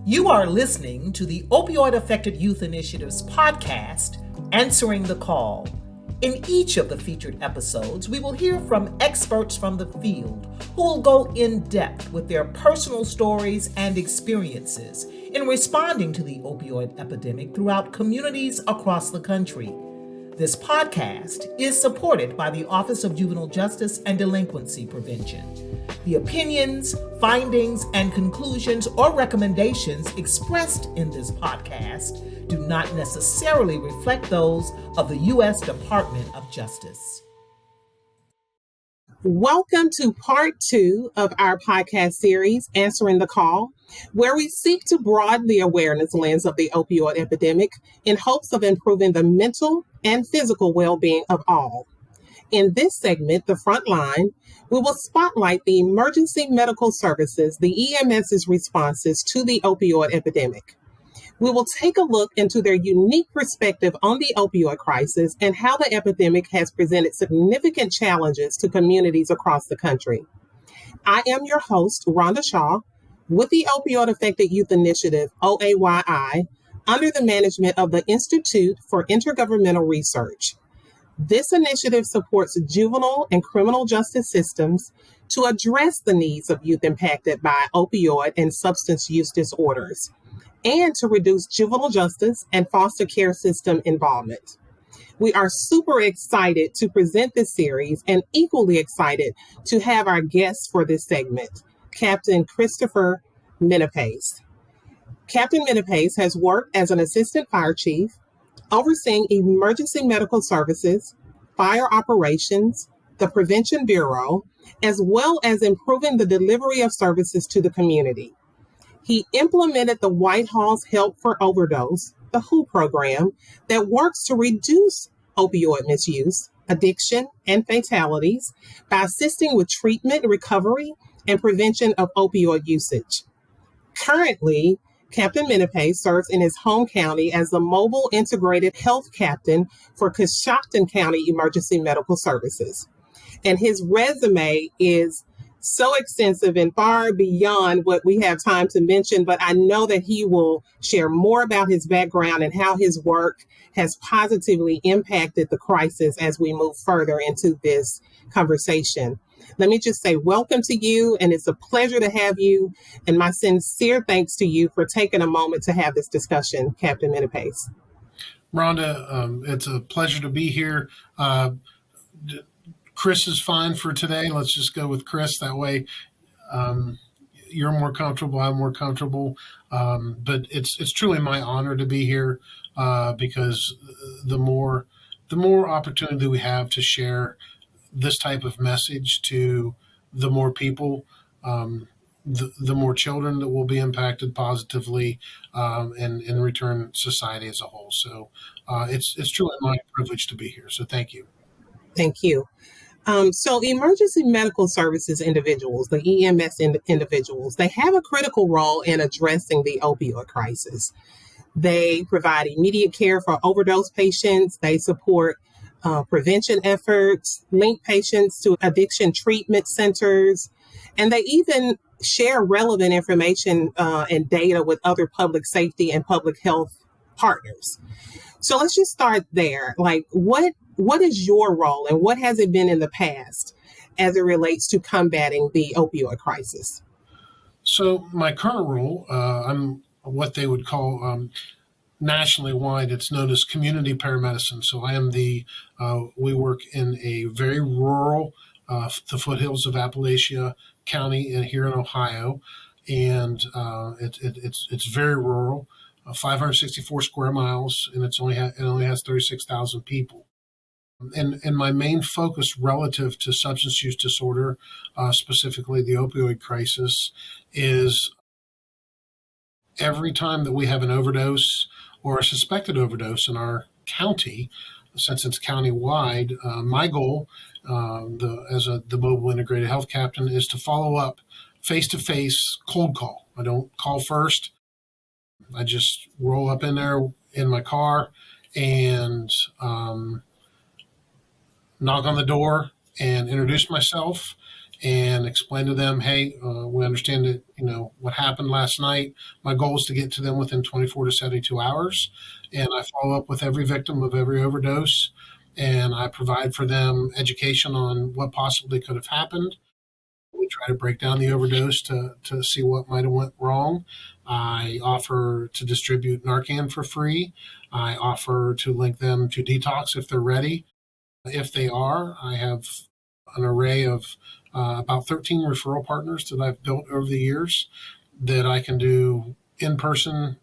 You are listening to the Opioid Affected Youth Initiative's podcast, Answering the Call. In each of the featured episodes, we will hear from experts from the field who will go in depth with their personal stories and experiences in responding to the opioid epidemic throughout communities across the country. This podcast is supported by the Office of Juvenile Justice and Delinquency Prevention. The opinions, findings, and conclusions or recommendations expressed in this podcast do not necessarily reflect those of the U.S. Department of Justice. Welcome to part 2 of our podcast series, Answering the Call, where we seek to broaden the awareness lens of the opioid epidemic in hopes of improving the mental and physical well-being of all. In this segment, the Frontline, we will spotlight the emergency medical services, the EMS's responses to the opioid epidemic. We will take a look into their unique perspective on the opioid crisis and how the epidemic has presented significant challenges to communities across the country. I am your host, Rhonda Shaw, with the Opioid Affected Youth Initiative, OAYI, under the management of the Institute for Intergovernmental Research. This initiative supports juvenile and criminal justice systems to address the needs of youth impacted by opioid and substance use disorders, and to reduce juvenile justice and foster care system involvement. We are super excited to present this series and equally excited to have our guest for this segment, Captain Christopher Menapace. Captain Menapace has worked as an assistant fire chief, overseeing emergency medical services, fire operations, the Prevention Bureau, as well as improving the delivery of services to the community. He implemented the Whitehall's Help for Overdose, the WHO program, that works to reduce opioid misuse, addiction, and fatalities by assisting with treatment, recovery, and prevention of opioid usage. Currently, Captain Menapace serves in his home county as the Mobile Integrated Health Captain for Coshocton County Emergency Medical Services. And his resume is so extensive and far beyond what we have time to mention, but I know that he will share more about his background and how his work has positively impacted the crisis as we move further into this conversation. Let me just say welcome to you, and it's a pleasure to have you, and my sincere thanks to you for taking a moment to have this discussion, Captain Menapace. Rhonda, it's a pleasure to be here. Chris is fine for today. Let's just go with Chris. That way you're more comfortable, I'm more comfortable. But it's truly my honor to be here because the more opportunity we have to share this type of message to the more people, the more children that will be impacted positively, and in return, society as a whole. So it's truly my privilege to be here. So thank you. Thank you. So emergency medical services individuals, the EMS individuals, they have a critical role in addressing the opioid crisis. They provide immediate care for overdose patients. They support prevention efforts, link patients to addiction treatment centers, and they even share relevant information and data with other public safety and public health partners. So let's just start there. Like, what is your role and what has it been in the past as it relates to combating the opioid crisis? So my current role, I'm what they would call nationally wide, it's known as community paramedicine. So I am we work in a very rural, the foothills of Appalachia County here in Ohio. And it's very rural, 564 square miles, and it only has 36,000 people. And my main focus relative to substance use disorder, specifically the opioid crisis, is every time that we have an overdose or a suspected overdose in our county, since it's county-wide, my goal as the Mobile Integrated Health Captain is to follow up face-to-face cold call. I don't call first. I just roll up in there in my car and knock on the door and introduce myself and explain to them, hey, we understand that, what happened last night. My goal is to get to them within 24 to 72 hours. And I follow up with every victim of every overdose. And I provide for them education on what possibly could have happened. We try to break down the overdose to see what might have went wrong. I offer to distribute Narcan for free. I offer to link them to detox if they're ready. If they are, I have an array of about 13 referral partners that I've built over the years that I can do in person,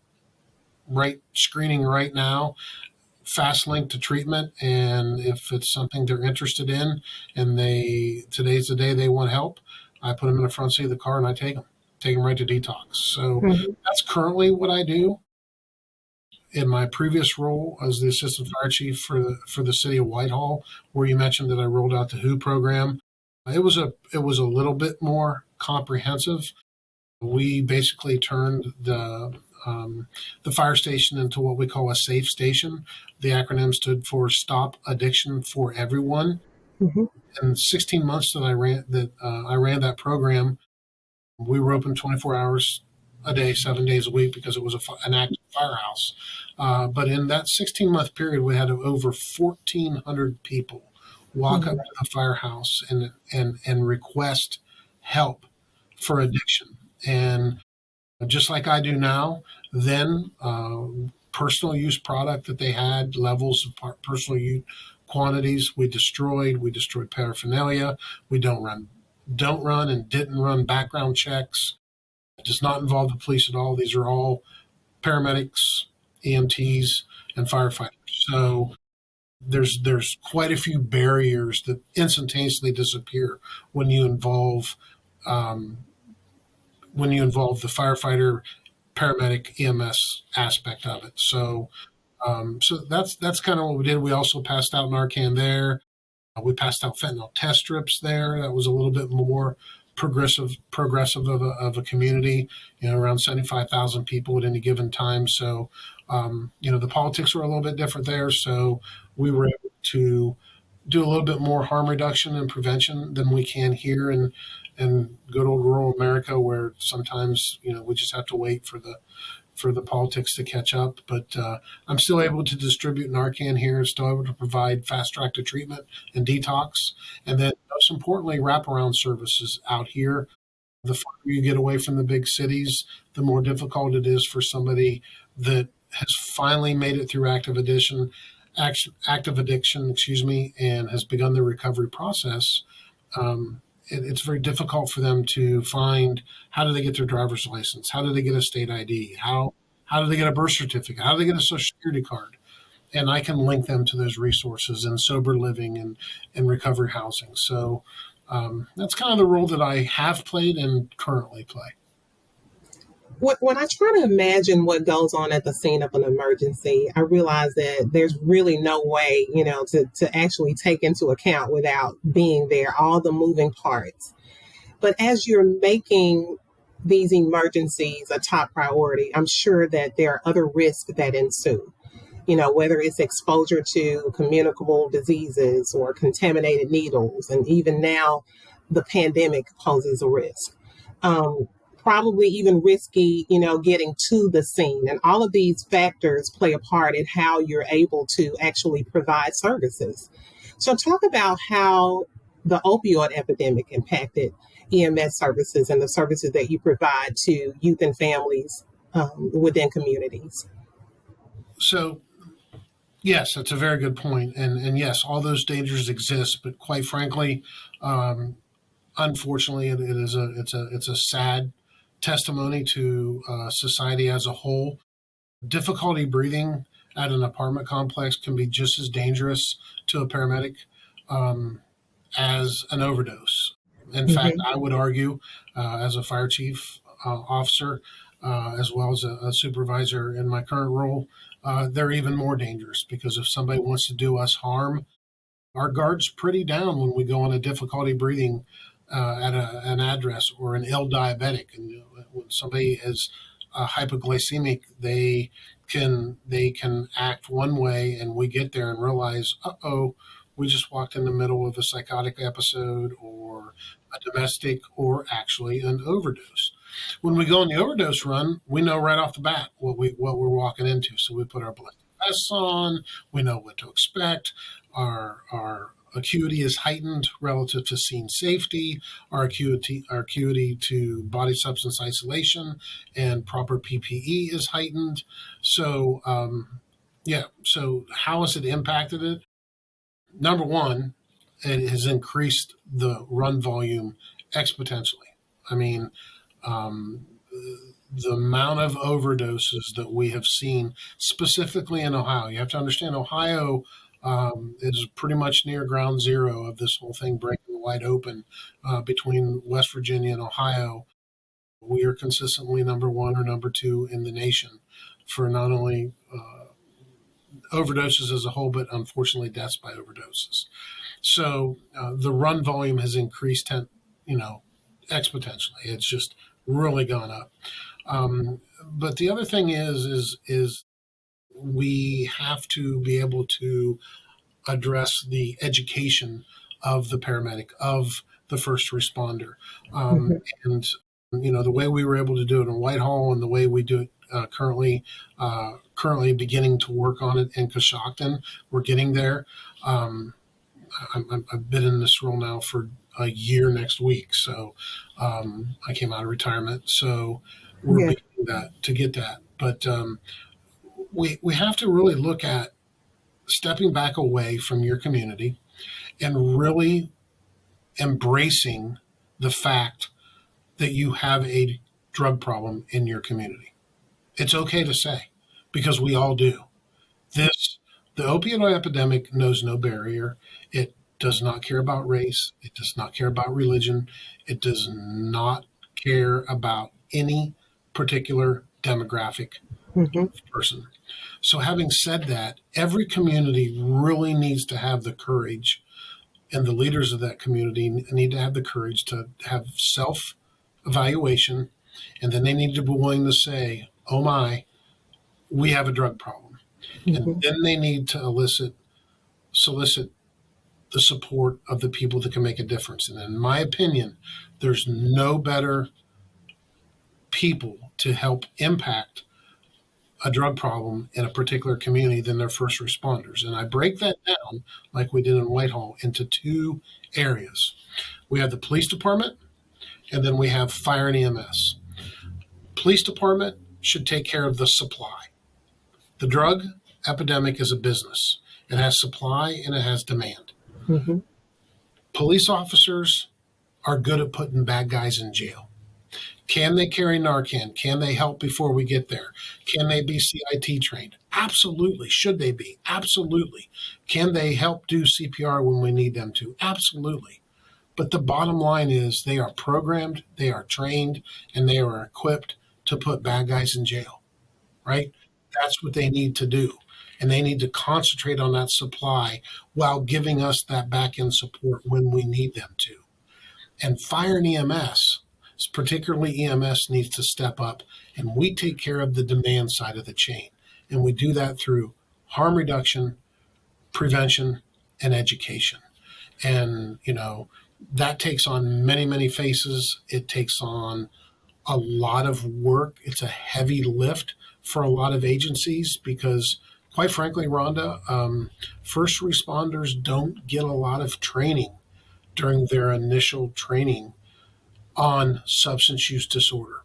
right screening right now, fast link to treatment. And if it's something they're interested in and today's the day they want help, I put them in the front seat of the car and I take them right to detox. So Mhm. that's currently what I do. In my previous role as the assistant fire chief for the city of Whitehall, where you mentioned that I rolled out the WHO program, it was a little bit more comprehensive. We basically turned the fire station into what we call a safe station. The acronym stood for Stop Addiction for Everyone. Mhm. In 16 months that I ran that program, we were open 24 hours a day, 7 days a week, because it was an active firehouse. But in that 16-month period, we had over 1,400 people walk up Mhm. to the firehouse and request help for addiction. And just like I do now, then personal use product that they had, levels of personal use quantities, we destroyed. We destroyed paraphernalia. We don't run and didn't run background checks. It does not involve the police at all. These are all paramedics, EMTs, and firefighters. So there's quite a few barriers that instantaneously disappear when you involve um, the firefighter, paramedic, EMS aspect of it. So that's kind of what we did. We also passed out Narcan there. We passed out fentanyl test strips there. That was a little bit more progressive of a community. Around 75,000 people at any given time. So, the politics were a little bit different there. So we were able to do a little bit more harm reduction and prevention than we can here in good old rural America, where sometimes we just have to wait for the politics to catch up. But I'm still able to distribute Narcan here, still able to provide fast track to treatment and detox. And then, most importantly, wraparound services out here. The farther you get away from the big cities, the more difficult it is for somebody that has finally made it through active addiction, and has begun the recovery process. It's very difficult for them to find, how do they get their driver's license? How do they get a state ID? How do they get a birth certificate? How do they get a social security card? And I can link them to those resources in sober living and recovery housing. So that's kind of the role that I have played and currently play. When I try to imagine what goes on at the scene of an emergency, I realize that there's really no way, to actually take into account without being there, all the moving parts. But as you're making these emergencies a top priority, I'm sure that there are other risks that ensue. Whether it's exposure to communicable diseases or contaminated needles, and even now the pandemic poses a risk. Um, Probably even risky, getting to the scene. And all of these factors play a part in how you're able to actually provide services. So, talk about how the opioid epidemic impacted EMS services and the services that you provide to youth and families within communities. So yes, that's a very good point. And yes, all those dangers exist, but quite frankly, um, unfortunately, it's a sad testimony to society as a whole. Difficulty breathing at an apartment complex can be just as dangerous to a paramedic um, as an overdose. In fact, Mhm. I would argue, as a fire chief officer, as well as a supervisor in my current role, they're even more dangerous, because if somebody wants to do us harm, our guard's pretty down when we go on a difficulty breathing at an address, or an ill diabetic. And when somebody is hypoglycemic, they can act one way, and we get there and realize, uh oh, we just walked in the middle of a psychotic episode or a domestic or actually an overdose. When we go on the overdose run, we know right off the bat what we're walking into. So we put our ballistic vests on. We know what to expect. Our acuity is heightened relative to scene safety. Our acuity to body substance isolation and proper PPE is heightened. So yeah. So how has it impacted it? Number one, it has increased the run volume exponentially. I mean, um, the amount of overdoses that we have seen, specifically in Ohio. You have to understand, Ohio is pretty much near ground zero of this whole thing breaking wide open between West Virginia and Ohio. We are consistently number one or number two in the nation for not only overdoses as a whole, but unfortunately deaths by overdoses. So the run volume has increased, exponentially. It's just really gone up. But the other thing is we have to be able to address the education of the paramedic, of the first responder, and the way we were able to do it in Whitehall and the way we do it currently beginning to work on it in Coshocton. We're getting there. I've been in this role now for a year next week, so I came out of retirement. So we're beginning to get that. But we have to really look at stepping back away from your community and really embracing the fact that you have a drug problem in your community. It's okay to say, because we all do. The opioid epidemic knows no barrier. It does not care about race. It does not care about religion. It does not care about any particular demographic person. So having said that, every community really needs to have the courage, and the leaders of that community need to have the courage to have self-evaluation, and then they need to be willing to say, oh my, we have a drug problem. And then they need to solicit the support of the people that can make a difference. And in my opinion, there's no better people to help impact a drug problem in a particular community than their first responders. And I break that down, like we did in Whitehall, into two areas. We have the police department, and then we have fire and EMS. Police department should take care of the supply. The drug epidemic is a business. It has supply and it has demand. Police officers are good at putting bad guys in jail. Can they carry Narcan? Can they help before we get there? Can they be CIT trained? Absolutely. Should they be? Absolutely. Can they help do CPR when we need them to? Absolutely. But the bottom line is they are programmed, they are trained, and they are equipped to put bad guys in jail, right? That's what they need to do. And they need to concentrate on that supply while giving us that back end support when we need them to. And fire and EMS, particularly EMS, needs to step up, and we take care of the demand side of the chain. And we do that through harm reduction, prevention, and education. And, that takes on many, many faces. It takes on a lot of work. It's a heavy lift for a lot of agencies because, quite frankly, Rhonda, first responders don't get a lot of training during their initial training on substance use disorder.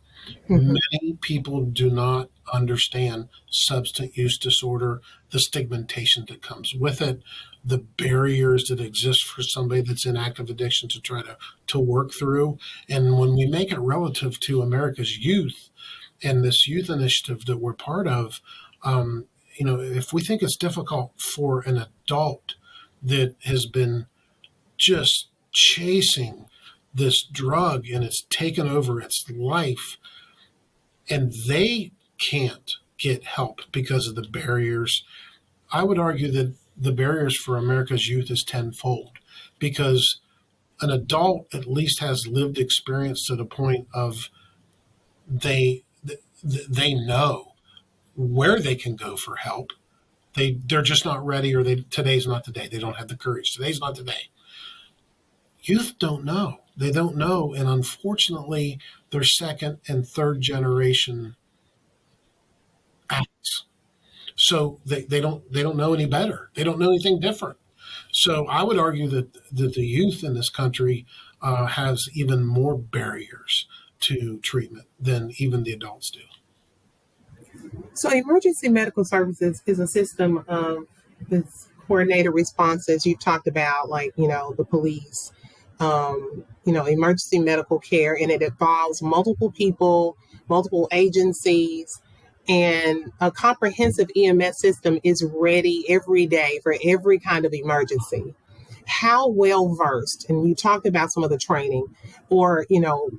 Many people do not understand substance use disorder, the stigmatization that comes with it, the barriers that exist for somebody that's in active addiction to try to work through. And when we make it relative to America's youth and this youth initiative that we're part of, if we think it's difficult for an adult that has been just chasing this drug and it's taken over its life, and they can't get help because of the barriers, I would argue that the barriers for America's youth is tenfold, because an adult at least has lived experience to the point of they know where they can go for help, they're just not ready, or today's not the day. They don't have the courage. Today's not the day. Youth don't know. They don't know, and unfortunately, they're second and third generation addicts. So they don't know any better. They don't know anything different. So I would argue that the youth in this country has even more barriers to treatment than even the adults do. So, emergency medical services is a system of this coordinated responses you've talked about, like, the police, emergency medical care, and it involves multiple people, multiple agencies, and a comprehensive EMS system is ready every day for every kind of emergency. How well versed, and you talked about some of the training, or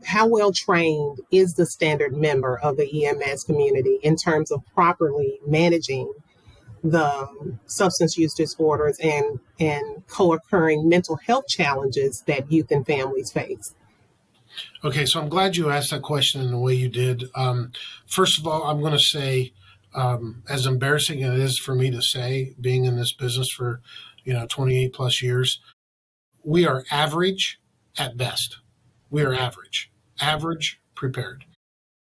how well trained is the standard member of the EMS community in terms of properly managing the substance use disorders and co-occurring mental health challenges that youth and families face? Okay, so I'm glad you asked that question in the way you did. First of all, I'm going to say, as embarrassing as it is for me to say, being in this business for 28 plus years, we are average at best. We are average prepared.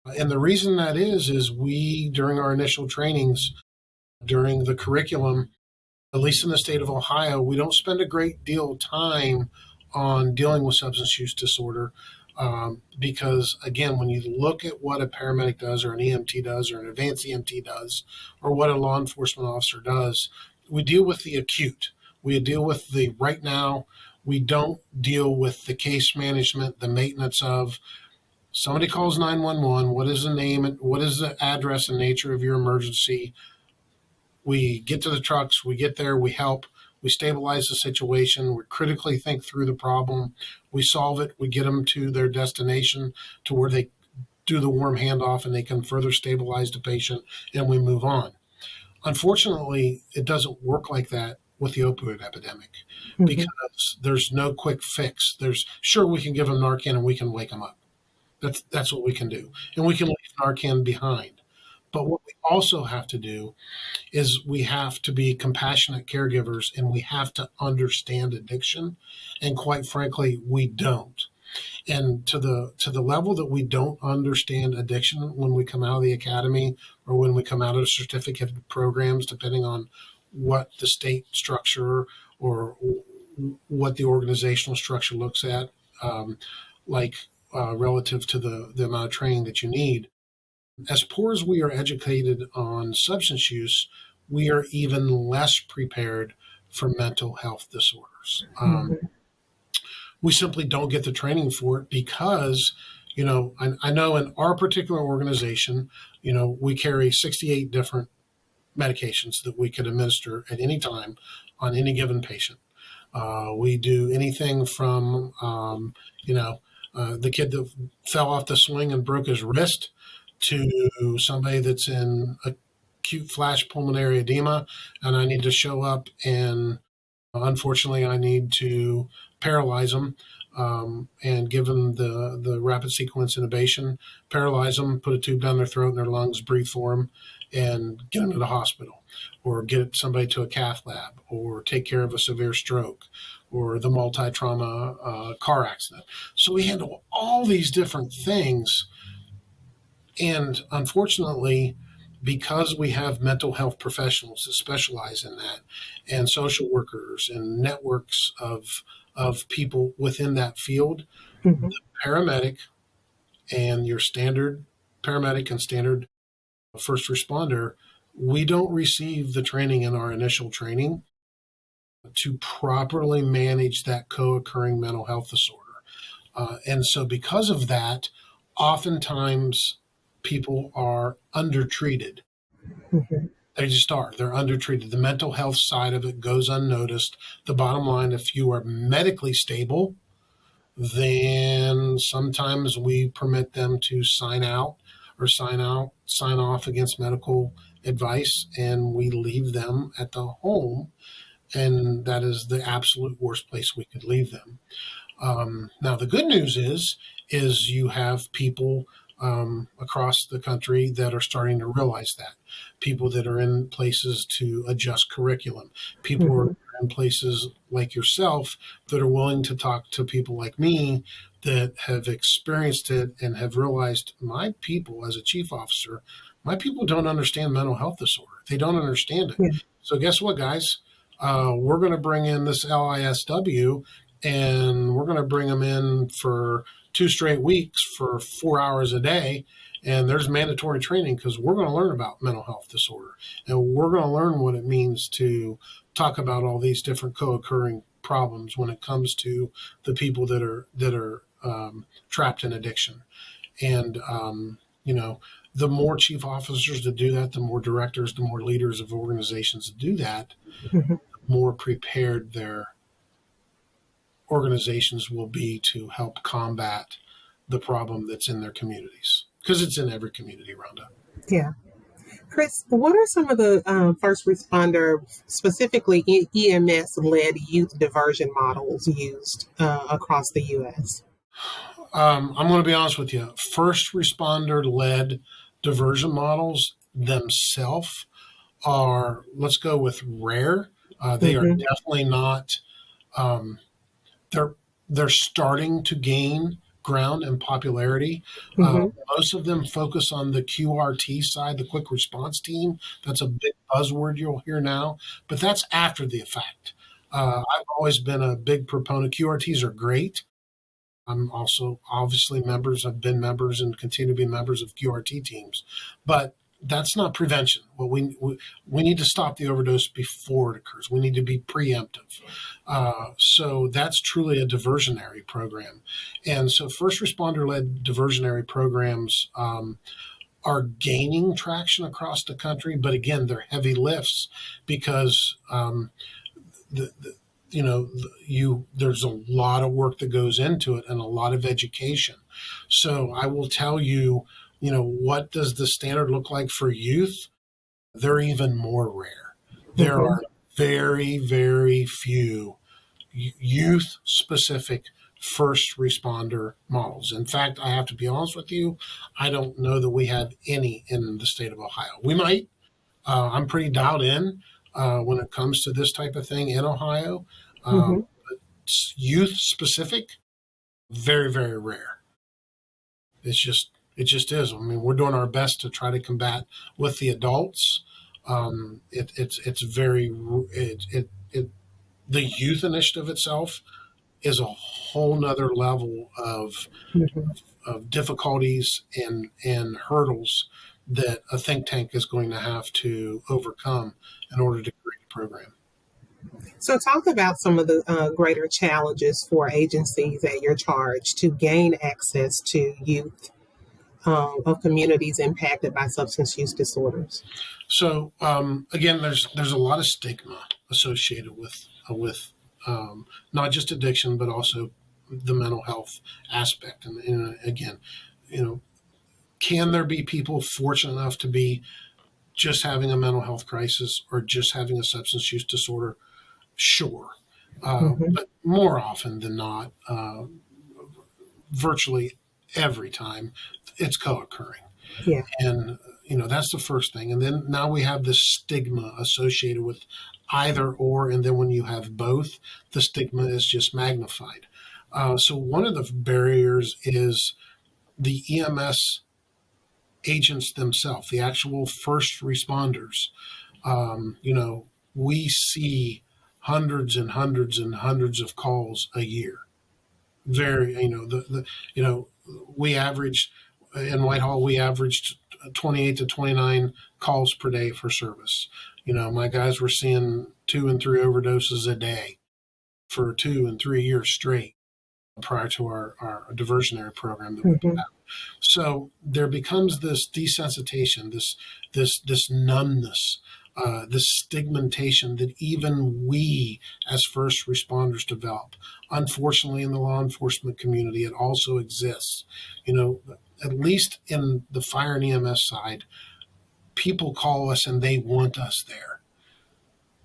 And the reason that is we, during our initial trainings, during the curriculum, at least in the state of Ohio, we don't spend a great deal of time on dealing with substance use disorder. Because again, when you look at what a paramedic does, or an EMT does, or an advanced EMT does, or what a law enforcement officer does, we deal with the acute. We deal with the right now. We don't deal with the case management, the maintenance of somebody calls 911. What is the name? What is the address and nature of your emergency? We get to the trucks. We get there. We help. We stabilize the situation. We critically think through the problem. We solve it. We get them to their destination, to where they do the warm handoff and they can further stabilize the patient, and we move on. Unfortunately, it doesn't work like that with the opioid epidemic, because there's no quick fix. Sure, we can give them Narcan and we can wake them up. That's what we can do. And we can leave Narcan behind. But what we also have to do is we have to be compassionate caregivers, and we have to understand addiction. And quite frankly, we don't. And to the level that we don't understand addiction when we come out of the academy, or when we come out of certificate programs, depending on what the state structure or what the organizational structure looks at, relative to the amount of training that you need. As poor as we are educated on substance use, we are even less prepared for mental health disorders. We simply don't get the training for it because, I know in our particular organization, we carry 68 different medications that we could administer at any time on any given patient. We do anything from, the kid that fell off the swing and broke his wrist, to somebody that's in acute flash pulmonary edema, and I need to show up, and unfortunately I need to paralyze them, and give them the rapid sequence intubation, paralyze them, put a tube down their throat and their lungs, breathe for them, and get them to the hospital, or get somebody to a cath lab, or take care of a severe stroke, or the multi-trauma car accident. So we handle all these different things. And unfortunately, because we have mental health professionals that specialize in that, and social workers and networks of people within that field, the paramedic and your standard paramedic and standard first responder, we don't receive the training in our initial training to properly manage that co-occurring mental health disorder. And so because of that, oftentimes people are undertreated. They just are. They're undertreated. The mental health side of it goes unnoticed. The bottom line, if you are medically stable, then sometimes we permit them to sign off against medical advice, and we leave them at the home. And that is the absolute worst place we could leave them. Now, the good news is you have people across the country that are starting to realize that. People that are in places to adjust curriculum, people who are in places like yourself that are willing to talk to people like me that have experienced it and have realized my people, as a chief officer, my people don't understand mental health disorder. They don't understand it. Yeah. So guess what, guys? We're going to bring in this LISW, and we're going to bring them in for 2 straight weeks for 4 hours a day. And there's mandatory training because we're going to learn about mental health disorder, and we're going to learn what it means to talk about all these different co-occurring problems when it comes to the people that are trapped in addiction. And the more chief officers that do that, the more directors, the more leaders of organizations that do that, the more prepared their organizations will be to help combat the problem that's in their communities, because it's in every community around it. Yeah. Chris, what are some of the first responder, specifically EMS-led youth diversion models used across the U.S.? I'm going to be honest with you. First responder-led diversion models themselves are, let's go with rare. They are definitely not. They're starting to gain ground and popularity. Most of them focus on the QRT side, the quick response team. That's a big buzzword you'll hear now, but that's after the effect. I've always been a big proponent. QRTs are great. I'm also obviously I've been members and continue to be members of QRT teams, but that's not prevention. Well, we need to stop the overdose before it occurs. We need to be preemptive. So that's truly a diversionary program. And so first responder-led diversionary programs are gaining traction across the country, but again, they're heavy lifts because there's a lot of work that goes into it and a lot of education. So I will tell you, what does the standard look like for youth? They're even more rare. There are very, very few youth-specific first responder models. In fact, I have to be honest with you, I don't know that we have any in the state of Ohio. We might. I'm pretty dialed in when it comes to this type of thing in Ohio. But youth-specific, very, very rare. It just is. I mean, we're doing our best to try to combat with the adults. The youth initiative itself is a whole nother level of difficulties and hurdles that a think tank is going to have to overcome in order to create a program. So talk about some of the greater challenges for agencies at your charge to gain access to youth of communities impacted by substance use disorders. So again, there's a lot of stigma associated with not just addiction, but also the mental health aspect. And again, can there be people fortunate enough to be just having a mental health crisis or just having a substance use disorder? Sure. But more often than not, virtually every time, it's co-occurring. Yeah. And, that's the first thing. And then now we have this stigma associated with either or. And then when you have both, the stigma is just magnified. So one of the barriers is the EMS agents themselves, the actual first responders. We see hundreds and hundreds and hundreds of calls a year. We averaged in Whitehall, we averaged 28 to 29 calls per day for service. My guys were seeing 2 and 3 overdoses a day for 2 and 3 years straight prior to our diversionary program that we put out. So there becomes this desensitization, this numbness, this stigmatization that even we as first responders develop. Unfortunately, in the law enforcement community, it also exists. At least in the fire and EMS side, people call us and they want us there.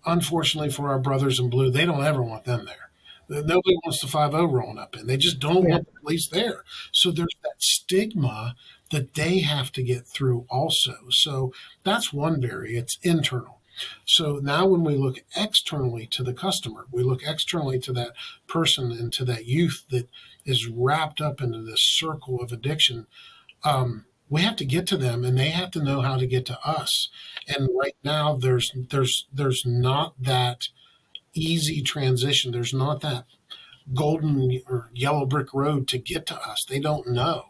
Unfortunately for our brothers in blue, they don't ever want them there. Nobody wants the 5-0 rolling up in. They just don't want the police there. So there's that stigma that they have to get through also. So that's one barrier. It's internal. So now when we look externally to the customer, we look externally to that person and to that youth that is wrapped up into this circle of addiction. We have to get to them, and they have to know how to get to us. And right now, there's not that easy transition. There's not that golden or yellow brick road to get to us. They don't know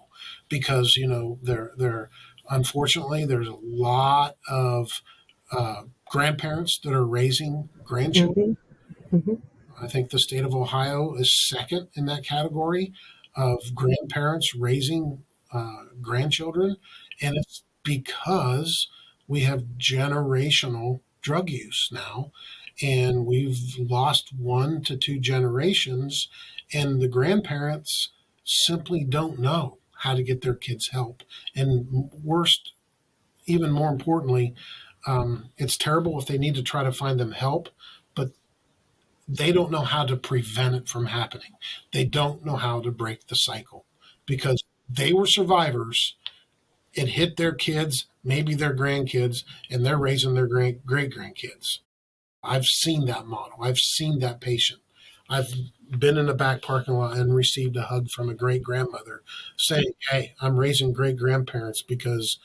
because they're unfortunately there's a lot of grandparents that are raising grandchildren. Mm-hmm. I think the state of Ohio is second in that category of grandparents raising grandchildren. And it's because we have generational drug use now. And we've lost 1 to 2 generations, and the grandparents simply don't know how to get their kids help. And worst, even more importantly, it's terrible if they need to try to find them help, but they don't know how to prevent it from happening. They don't know how to break the cycle because they were survivors. It hit their kids, maybe their grandkids, and they're raising their great grandkids. I've seen that model. I've seen that patient. I've been in the back parking lot and received a hug from a great grandmother saying, "Hey, I'm raising great grandparents because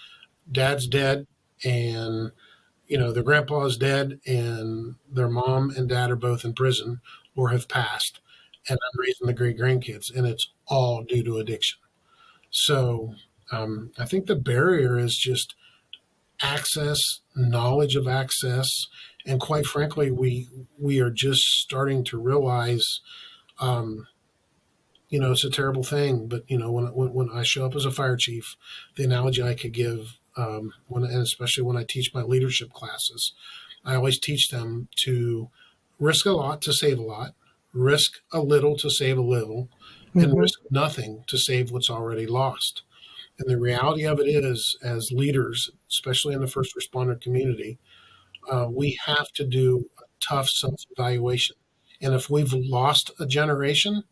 dad's dead and their grandpa is dead and their mom and dad are both in prison or have passed, and I'm raising the great grandkids, and it's all due to addiction." So I think the barrier is just access, knowledge of access, and quite frankly, we are just starting to realize, it's a terrible thing. But when I show up as a fire chief, the analogy I could give, and especially when I teach my leadership classes, I always teach them to risk a lot to save a lot, risk a little to save a little, and risk nothing to save what's already lost. And the reality of it is, as leaders, especially in the first responder community, we have to do a tough self-evaluation. And if we've lost a generation,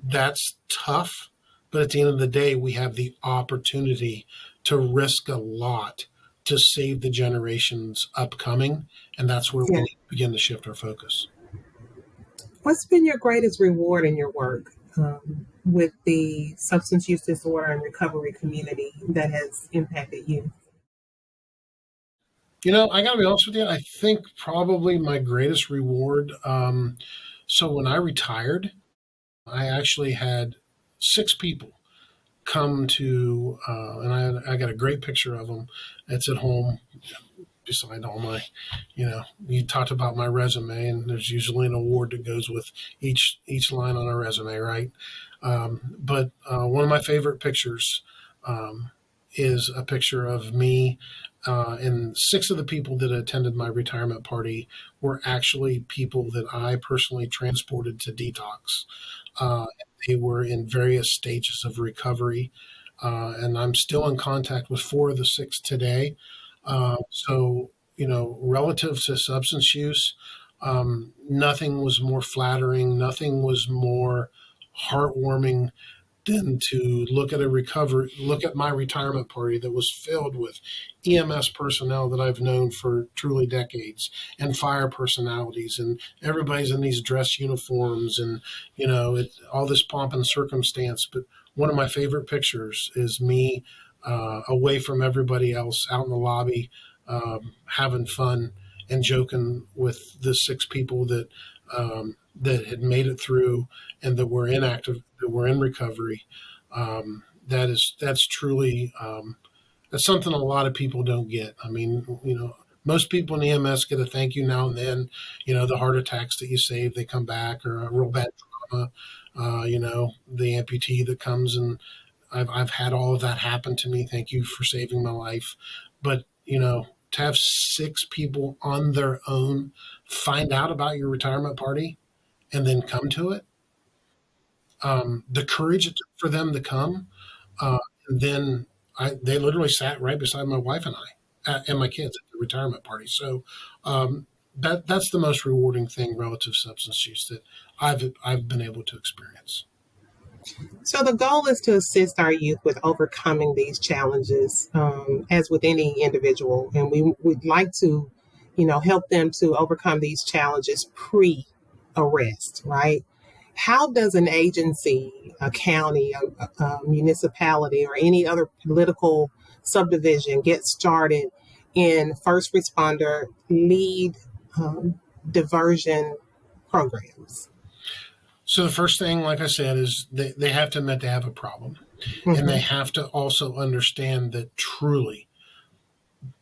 that's tough. But at the end of the day, we have the opportunity to risk a lot to save the generations upcoming. And that's where we need to begin to shift our focus. What's been your greatest reward in your work with the substance use disorder and recovery community that has impacted you? I got to be honest with you. I think probably my greatest reward. So when I retired, I actually had 6 people come to, and I got a great picture of them. It's at home beside all my, you talked about my resume, and there's usually an award that goes with each line on a resume, right? But one of my favorite pictures is a picture of me. And 6 of the people that attended my retirement party were actually people that I personally transported to detox. They were in various stages of recovery, and I'm still in contact with 4 of the 6 today. So, relative to substance use, nothing was more flattering, nothing was more heartwarming than to look at my retirement party that was filled with EMS personnel that I've known for truly decades, and fire personalities, and everybody's in these dress uniforms, and all this pomp and circumstance. But one of my favorite pictures is me away from everybody else, out in the lobby, having fun and joking with the 6 people that had made it through and that were inactive, that were in recovery. That's truly that's something a lot of people don't get. I mean, most people in EMS get a thank you now and then. The heart attacks that you save, they come back, or a real bad trauma. The amputee that comes, and I've had all of that happen to me. Thank you for saving my life. But to have 6 people on their own find out about your retirement party and then come to it, the courage it took for them to come, and then they literally sat right beside my wife and I and my kids at the retirement party. So that's the most rewarding thing relative to substance use that I've been able to experience. So the goal is to assist our youth with overcoming these challenges, as with any individual, and we would like to, help them to overcome these challenges pre-arrest, right? How does an agency, a county, a municipality, or any other political subdivision get started in first responder lead diversion programs? So the first thing, like I said, is they have to admit they have a problem. And they have to also understand that truly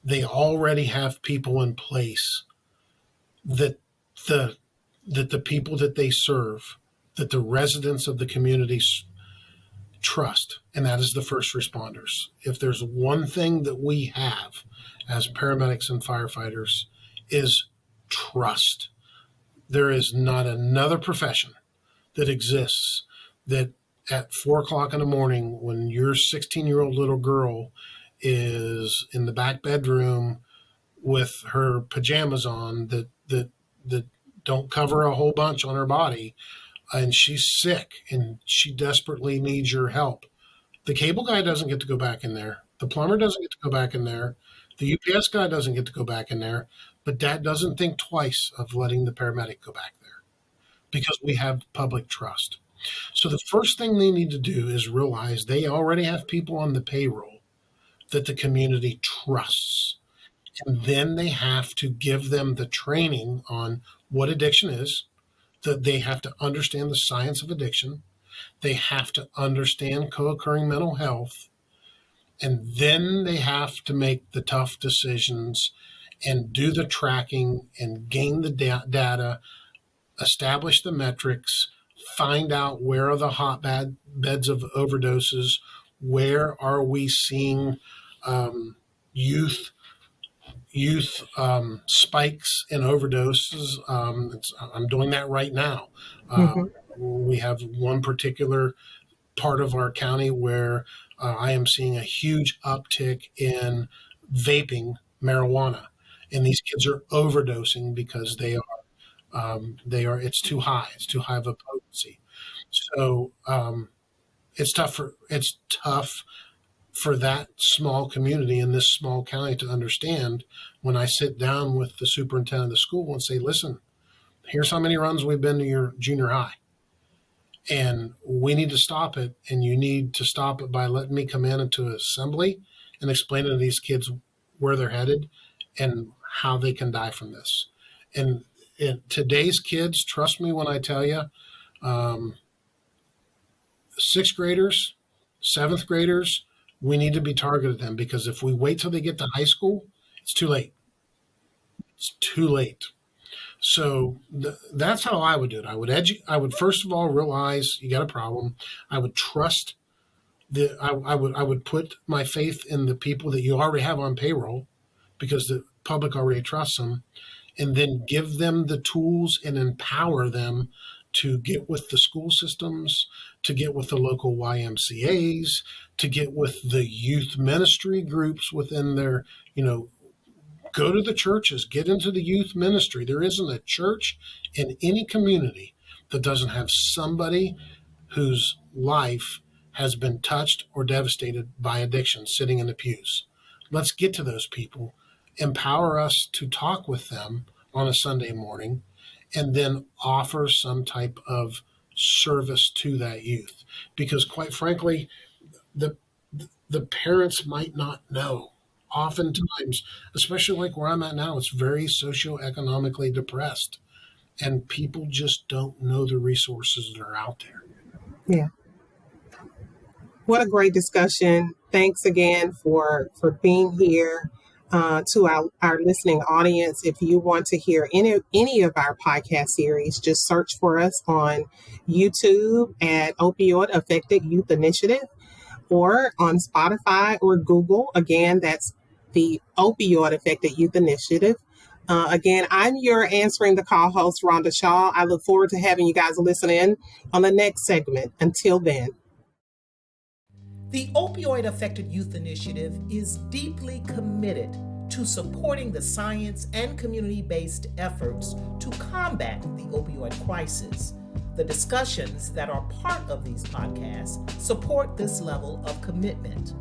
they already have people in place that the people that they serve, that the residents of the communities trust, and that is the first responders. If there's one thing that we have as paramedics and firefighters is trust. There is not another profession that exists that at 4 o'clock in the morning, when your 16-year-old little girl is in the back bedroom with her pajamas on that don't cover a whole bunch on her body, and she's sick and she desperately needs your help. The cable guy doesn't get to go back in there. The plumber doesn't get to go back in there. The UPS guy doesn't get to go back in there. But Dad doesn't think twice of letting the paramedic go back there because we have public trust. So the first thing they need to do is realize they already have people on the payroll that the community trusts. And then they have to give them the training on what addiction is, that they have to understand the science of addiction. They have to understand co-occurring mental health. And then they have to make the tough decisions and do the tracking and gain the data, establish the metrics, find out where are the hotbeds of overdoses, where are we seeing youth spikes in overdoses. I'm doing that right now. We have one particular part of our county where I am seeing a huge uptick in vaping marijuana, and these kids are overdosing because it's too high. It's too high of a potency. So it's tough for that small community in this small county to understand when I sit down with the superintendent of the school and say, listen, here's how many runs we've been to your junior high. And we need to stop it. And you need to stop it by letting me come in into assembly and explaining to these kids where they're headed and how they can die from this. And today's kids, trust me when I tell you, sixth graders, seventh graders, we need to be targeted them, because if we wait till they get to high school, it's too late. It's too late. So that's how I would do it. I would first of all realize you got a problem. I would trust I would put my faith in the people that you already have on payroll, because the public already trusts them, and then give them the tools and empower them to get with the school systems, to get with the local YMCAs, to get with the youth ministry groups within their, go to the churches, get into the youth ministry. There isn't a church in any community that doesn't have somebody whose life has been touched or devastated by addiction sitting in the pews. Let's get to those people, empower us to talk with them on a Sunday morning, and then offer some type of service to that youth. Because quite frankly, the parents might not know. Oftentimes, especially like where I'm at now, it's very socioeconomically depressed, and people just don't know the resources that are out there. Yeah. What a great discussion. Thanks again for being here. To our listening audience, if you want to hear any of our podcast series, just search for us on YouTube at Opioid Affected Youth Initiative, or on Spotify or Google. Again, that's the Opioid Affected Youth Initiative. Again, I'm your Answering the Call host, Rhonda Shaw. I look forward to having you guys listen in on the next segment. Until then. The Opioid Affected Youth Initiative is deeply committed to supporting the science and community-based efforts to combat the opioid crisis. The discussions that are part of these podcasts support this level of commitment.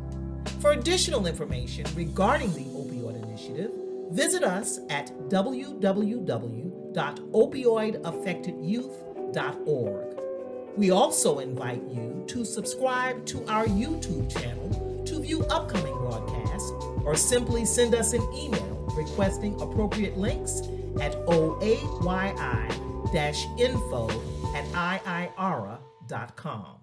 For additional information regarding the Opioid Initiative, visit us at www.opioidaffectedyouth.org. We also invite you to subscribe to our YouTube channel to view upcoming broadcasts or simply send us an email requesting appropriate links at oayi-info@iira.com.